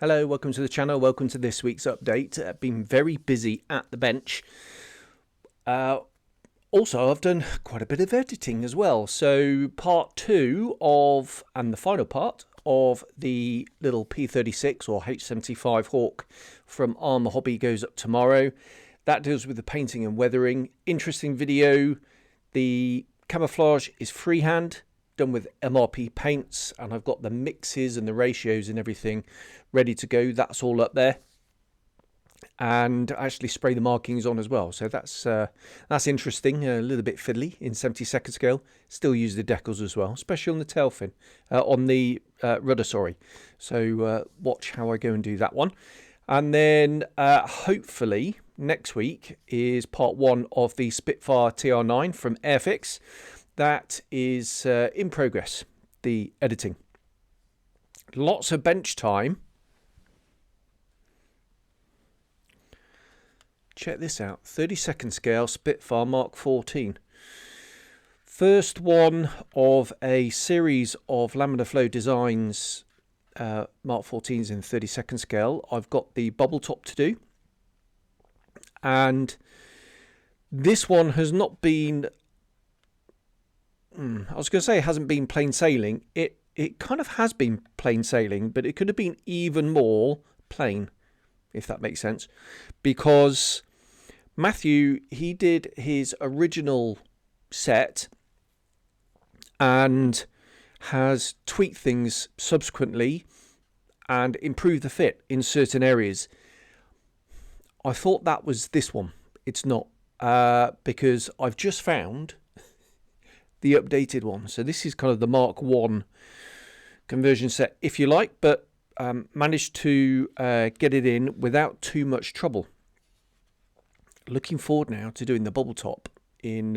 Hello, welcome to the channel. Welcome to this week's update. I've been very busy at the bench. Also, I've done quite a bit of editing as well. So part 2 of, and the final part of the little P36 or H75 Hawk from Armour Hobby goes up tomorrow. That deals with the painting and weathering. Interesting video. The camouflage is freehand, done with MRP paints, and I've got the mixes and the ratios and everything ready to go. That's all up there, and I actually spray the markings on as well, so that's interesting. A little bit fiddly in 72nd scale. Still use the decals as well, especially on the tail fin, on the rudder, sorry. So watch how I go and do that one. And then hopefully next week is part 1 of the Spitfire TR9 from Airfix. That is in progress, the editing. Lots of bench time. Check this out, 32nd scale Spitfire Mark 14. First one of a series of laminar flow designs, Mark 14s in 32nd scale. I've got the bubble top to do. And this one has not been... I was going to say it hasn't been plain sailing. It kind of has been plain sailing, but it could have been even more plain, if that makes sense. Because Matthew, he did his original set and has tweaked things subsequently and improved the fit in certain areas. I thought that was this one. It's not, because I've just found the updated one. So this is kind of the Mark 1 conversion set, if you like, but managed to get it in without too much trouble. Looking forward now to doing the bubble top in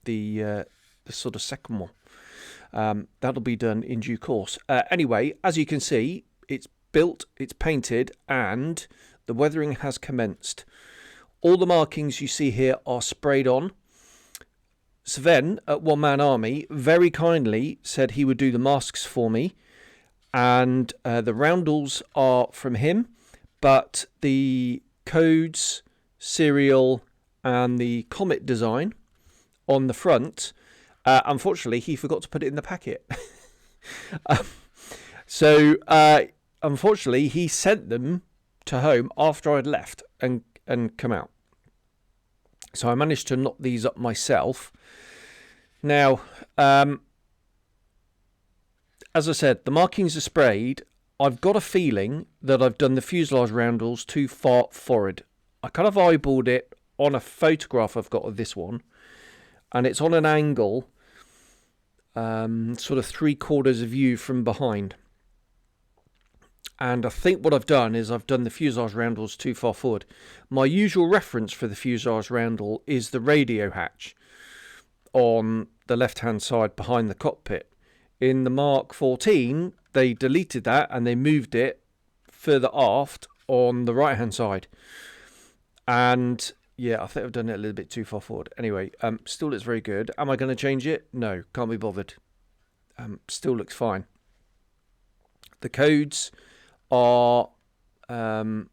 the sort of second one. That'll be done in due course. Anyway, as you can see, it's built, it's painted, and the weathering has commenced. All the markings you see here are sprayed on. Sven at One Man Army very kindly said he would do the masks for me, and the roundels are from him, but the codes, serial, and the comet design on the front, unfortunately he forgot to put it in the packet. So unfortunately he sent them to home after I'd left and come out. So I managed to knock these up myself. Now, as I said, the markings are sprayed. I've got a feeling that I've done the fuselage roundels too far forward. I kind of eyeballed it on a photograph I've got of this one, and it's on an angle, sort of 3/4 view from behind. And I think what I've done is I've done the fuselage roundels too far forward. My usual reference for the fuselage roundel is the radio hatch on the left-hand side behind the cockpit. In the Mark 14, they deleted that and they moved it further aft on the right-hand side. And yeah, I think I've done it a little bit too far forward. Anyway, still looks very good. Am I going to change it? No, can't be bothered. Still looks fine. The codes are, I've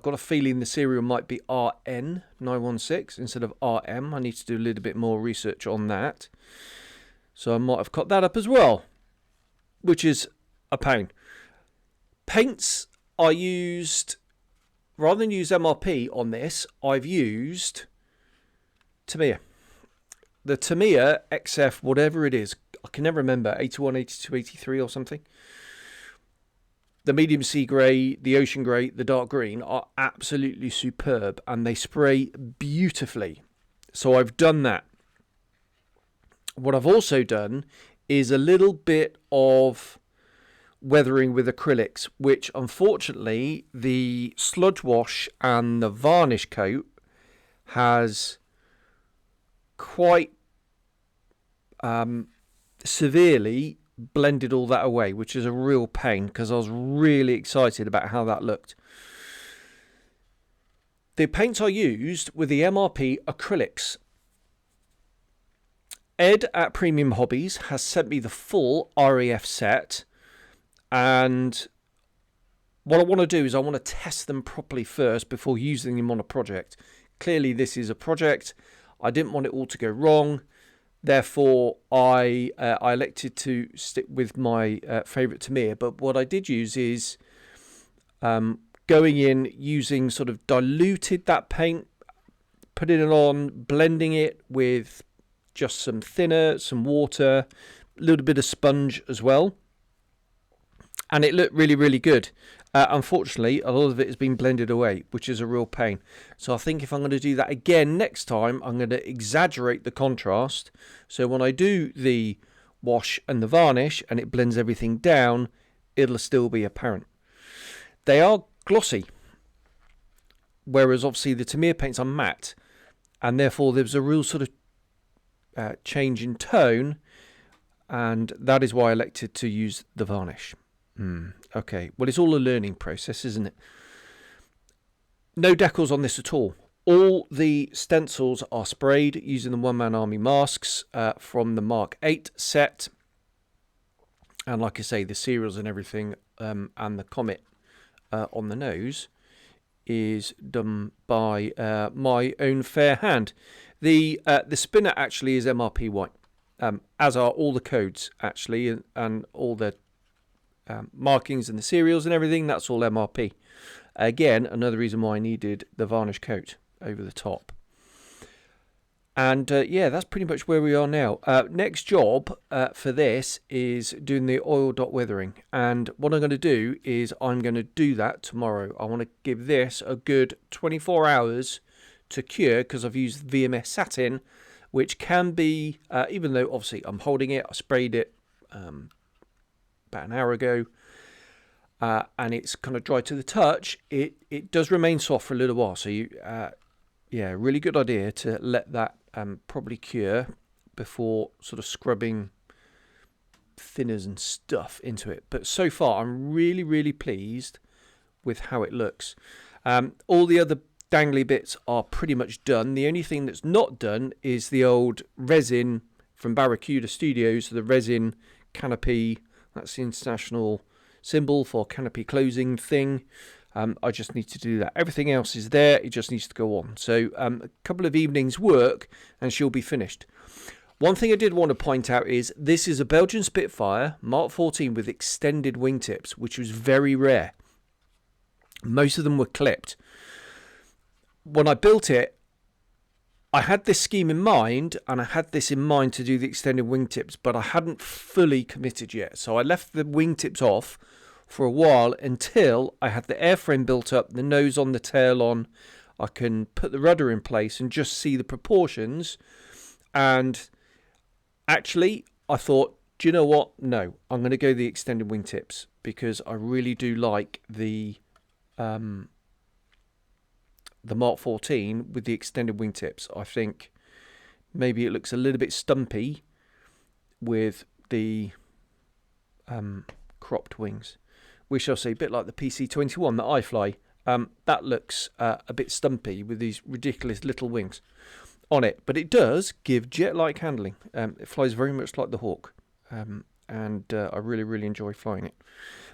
got a feeling the serial might be RN916 instead of RM. I need to do a little bit more research on that. So I might have cut that up as well, which is a pain. Paints I used, rather than use MRP on this, I've used Tamiya. The Tamiya XF, whatever it is, I can never remember, 81, 82, 83 or something. The medium sea grey, the ocean grey, the dark green are absolutely superb, and they spray beautifully. So I've done that. What I've also done is a little bit of weathering with acrylics, which unfortunately the sludge wash and the varnish coat has quite severely blended all that away, which is a real pain because I was really excited about how that looked. The paints I used were the MRP acrylics. Ed at Premium Hobbies has sent me the full RAF set, And what I want to do is I want to test them properly first before using them on a project. Clearly, this is a project. I didn't want it all to go wrong. Therefore, I elected to stick with my favourite Tamiya. But what I did use is going in, using sort of diluted that paint, putting it on, blending it with just some thinner, some water, a little bit of sponge as well. And it looked really, really good. Unfortunately, a lot of it has been blended away, which is a real pain. So I think if I'm going to do that again next time, I'm going to exaggerate the contrast. So when I do the wash and the varnish and it blends everything down, it'll still be apparent. They are glossy, whereas obviously the Tamiya paints are matte, and therefore there's a real sort of change in tone, and that is why I elected to use the varnish. Okay, well, it's all a learning process, isn't it? No decals on this at all. All the stencils are sprayed using the One Man Army masks from the Mark 8 set. And like I say, the serials and everything and the Comet on the nose is done by my own fair hand. The spinner actually is MRP white, as are all the codes actually, and all the markings and the serials and everything. That's all MRP. Again, another reason why I needed the varnish coat over the top. And yeah, that's pretty much where we are now. Next job for this is doing the oil dot weathering, and what I'm going to do is I'm going to do that tomorrow. I want to give this a good 24 hours to cure, because I've used VMS satin, which can be, even though obviously I'm holding it, I sprayed it about an hour ago, and it's kind of dry to the touch, it does remain soft for a little while. So you yeah, really good idea to let that probably cure before sort of scrubbing thinners and stuff into it. But so far I'm really, really pleased with how it looks. All the other dangly bits are pretty much done. The only thing that's not done is the old resin from Barracuda Studios, the resin canopy. That's the international symbol for canopy closing thing. I just need to do that. Everything else is there. It just needs to go on. So a couple of evenings work and she'll be finished. One thing I did want to point out is this is a Belgian Spitfire Mark 14 with extended wingtips, which was very rare. Most of them were clipped. When I built it, I had this scheme in mind, and I had this in mind to do the extended wingtips, but I hadn't fully committed yet. So I left the wingtips off for a while until I had the airframe built up, the nose on, the tail on. I can put the rudder in place and just see the proportions. And actually, I thought, do you know what? No, I'm going to go the extended wingtips, because I really do like the Mark 14 with the extended wingtips. I think maybe it looks a little bit stumpy with the cropped wings. We shall see, a bit like the PC-21 that I fly. That looks a bit stumpy with these ridiculous little wings on it, but it does give jet-like handling. It flies very much like the Hawk, and I really, really enjoy flying it.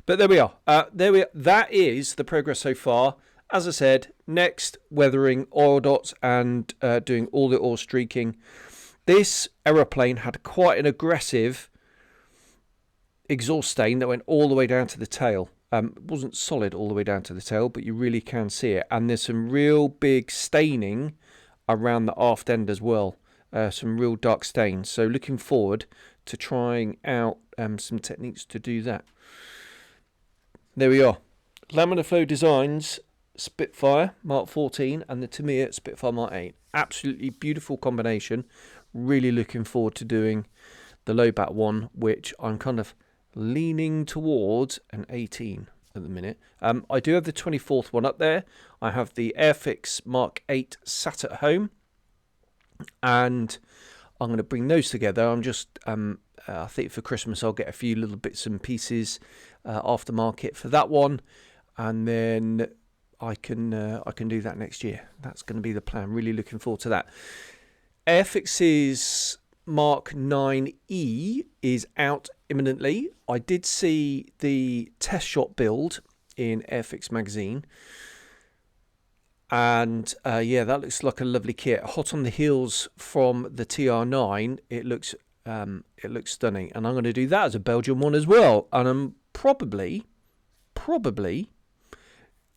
But there we are. That is the progress so far. As I said, next, weathering, oil dots, and doing all the oil streaking. This aeroplane had quite an aggressive exhaust stain that went all the way down to the tail. It wasn't solid all the way down to the tail, but you really can see it. And there's some real big staining around the aft end as well. Some real dark stains. So looking forward to trying out some techniques to do that. There we are. Laminar Flow Designs Spitfire Mark 14 and the Tamiya Spitfire Mark 8. Absolutely beautiful combination. Really looking forward to doing the low bat one, which I'm kind of leaning towards an 18 at the minute. I do have the 24th one up there. I have the Airfix Mark 8 sat at home, and I'm going to bring those together. I'm just I think for Christmas I'll get a few little bits and pieces aftermarket for that one, and then I can do that next year. That's going to be the plan. Really looking forward to that. Airfix's Mark 9E is out imminently. I did see the test shot build in Airfix magazine, and yeah, that looks like a lovely kit. Hot on the heels from the TR9, it looks stunning, and I'm going to do that as a Belgian one as well. And I'm probably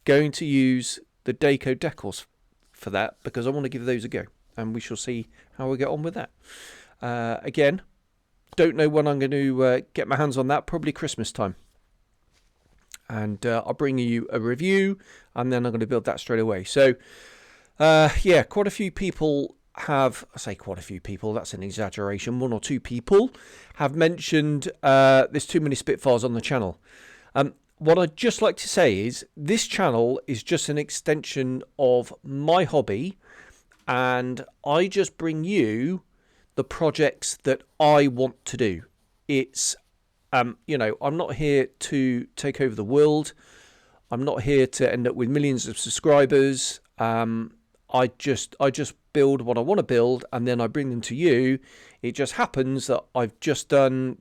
going to use the Daco decals for that, because I want to give those a go, and we shall see how we get on with that. Again, don't know when I'm going to get my hands on that. Probably Christmas time. And I'll bring you a review, and then I'm going to build that straight away. So, yeah, quite a few people have, I say quite a few people, that's an exaggeration, 1 or 2 people have mentioned there's too many Spitfires on the channel. What I'd just like to say is this channel is just an extension of my hobby, and I just bring you the projects that I want to do. It's you know, I'm not here to take over the world. I'm not here to end up with millions of subscribers. I just build what I want to build, and then I bring them to you. It just happens that I've just done,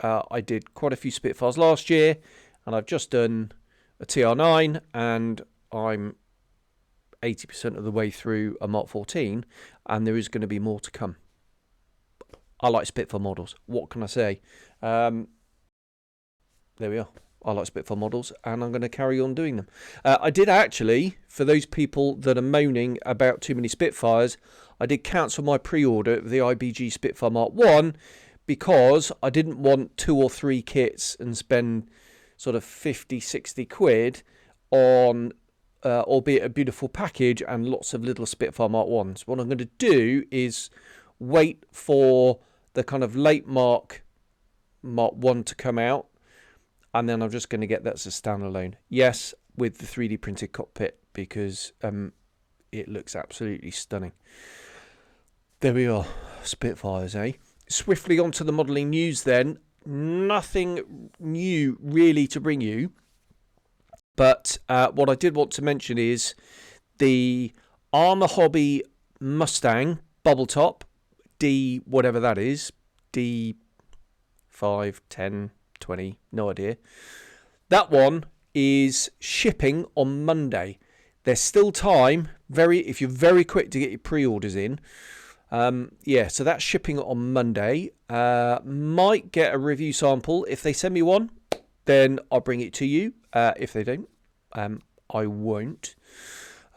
I did quite a few Spitfires last year, and I've just done a TR9, and I'm 80% of the way through a Mark 14, and there is going to be more to come. I like Spitfire models. What can I say? There we are. I like Spitfire models, and I'm going to carry on doing them. I did actually, for those people that are moaning about too many Spitfires, I did cancel my pre-order of the IBG Spitfire Mark 1 because I didn't want 2 or 3 kits and spend sort of 50, 60 quid on, albeit a beautiful package and lots of little Spitfire Mark 1s. What I'm going to do is wait for the kind of late Mark 1 to come out, and then I'm just going to get that as a standalone. Yes, with the 3D printed cockpit, because it looks absolutely stunning. There we are, Spitfires, eh? Swiftly on to the modelling news then. Nothing new really to bring you, but what I did want to mention is the Armour Hobby Mustang bubble top, D whatever that is, D5, 10, 20, no idea. That one is shipping on Monday. There's still time, if you're very quick to get your pre-orders in. Yeah, so that's shipping on Monday. Might get a review sample. If they send me one, then I'll bring it to you. If they don't, I won't.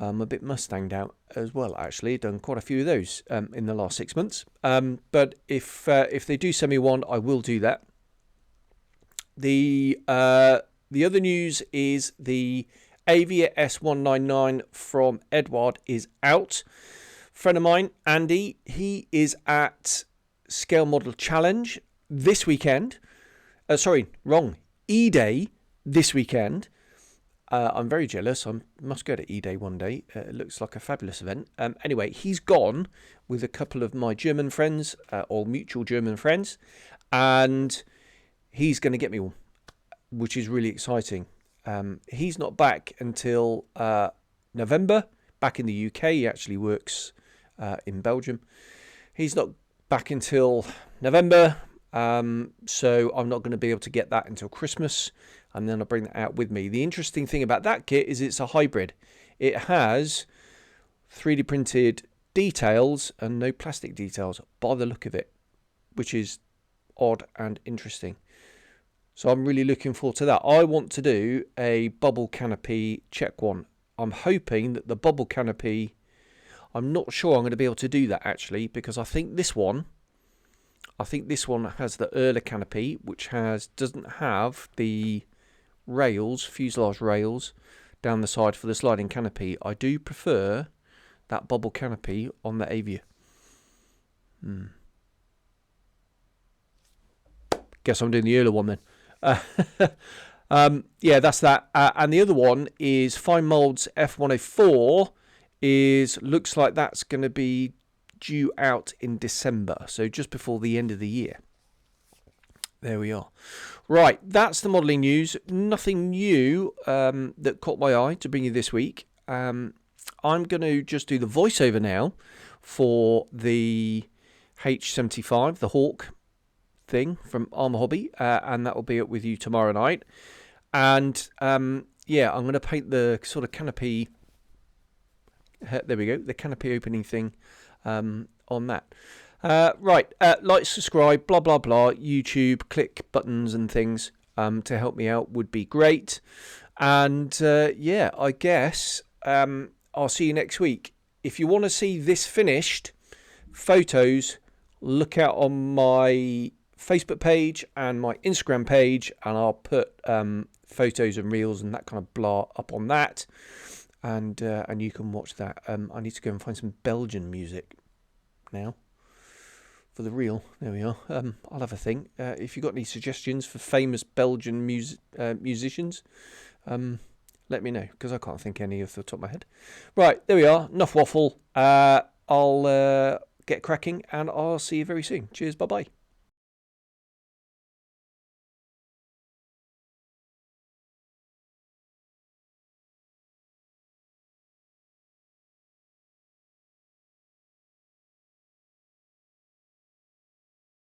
I'm a bit Mustanged out as well, actually. Done quite a few of those in the last 6 months. But if they do send me one, I will do that. The other news is the Avia S199 from Edward is out. Friend of mine, Andy, he is at Scale Model Challenge this weekend. Sorry, wrong. E-Day this weekend. I'm very jealous. I must go to E-Day one day. It looks like a fabulous event. Anyway, he's gone with a couple of my German friends, or mutual German friends, and he's going to get me one, which is really exciting. He's not back until November, back in the UK. He actually works in Belgium. He's not back until November, so I'm not going to be able to get that until Christmas, and then I'll bring that out with me. The interesting thing about that kit is it's a hybrid. It has 3D printed details and no plastic details by the look of it, which is odd and interesting. So I'm really looking forward to that. I want to do a bubble canopy check one. I'm hoping that the bubble canopy, I'm not sure I'm going to be able to do that actually, because I think this one has the Erla canopy, which doesn't have the rails, fuselage rails down the side for the sliding canopy. I do prefer that bubble canopy on the Avia. Guess I'm doing the Erla one then. Yeah, that's that. And the other one is Fine Moulds F104. Looks like that's going to be due out in December, so just before the end of the year. There we are. Right, that's the modelling news. Nothing new that caught my eye to bring you this week. I'm going to just do the voiceover now for the H75, the Hawk thing from Armour Hobby, and that will be up with you tomorrow night. And yeah, I'm going to paint the sort of canopy. There we go, the canopy opening thing on that. Right, like, subscribe, blah blah blah. YouTube, click buttons and things to help me out would be great. And yeah, I guess I'll see you next week. If you want to see this finished photos, look out on my Facebook page and my Instagram page, and I'll put photos and reels and that kind of blah up on that, and you can watch that. I need to go and find some Belgian music now for the reel. There we are. I'll have a think. If you've got any suggestions for famous Belgian musicians, let me know, because I can't think any off the top of my head. Right, there we are. Enough waffle. I'll get cracking, and I'll see you very soon. Cheers. Bye bye.